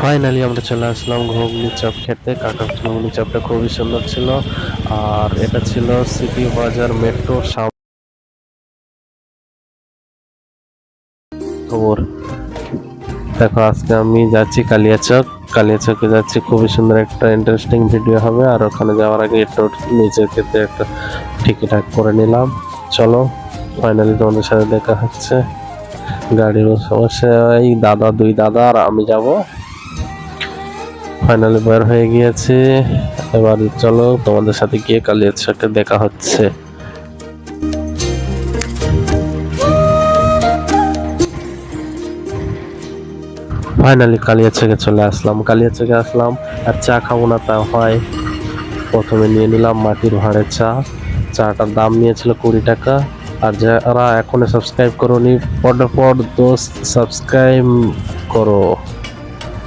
Finally আমরা চলে আসলাম ঘুগনি chop খেতে। কাকার ঘুগনি চপটা খুবই সুন্দর ছিল। আর এটা ছিল সিটি বাজার মেট্রোর সামনে। খবর দেখো, আজকে আমি যাচ্ছি কালিয়াচক। কালিয়াচকে যাচ্ছি, খুবই সুন্দর একটা ইন্টারেস্টিং ভিডিও হবে। আর ওখানে যাওয়ার আগে একটু নিচের ক্ষেত্রে একটা ঠিকঠাক করে নিলাম। চলো, ফাইনালি তোমাদের সাথে দেখা হচ্ছে। গাড়ির সমস্যা, এই দাদা, দুই দাদা আর আমি যাব। ফাইনালি বের হয়ে গিয়েছে। এবার চলো তোমাদের সাথে গিয়ে কালিয়াচকে দেখা হচ্ছে। ফাইনালি কালিয়াচকে চলে আসলাম। কালিয়াচকে আসলাম আর চা খাবো না তা হয়, প্রথমে নিয়ে নিলাম মাটির ভাঁড়ের চা। চাটার দাম নিয়েছিল 20 টাকা। আর যারা এখনো সাবস্ক্রাইব করোনি, পটাপট দোস্ত সাবস্ক্রাইব করো।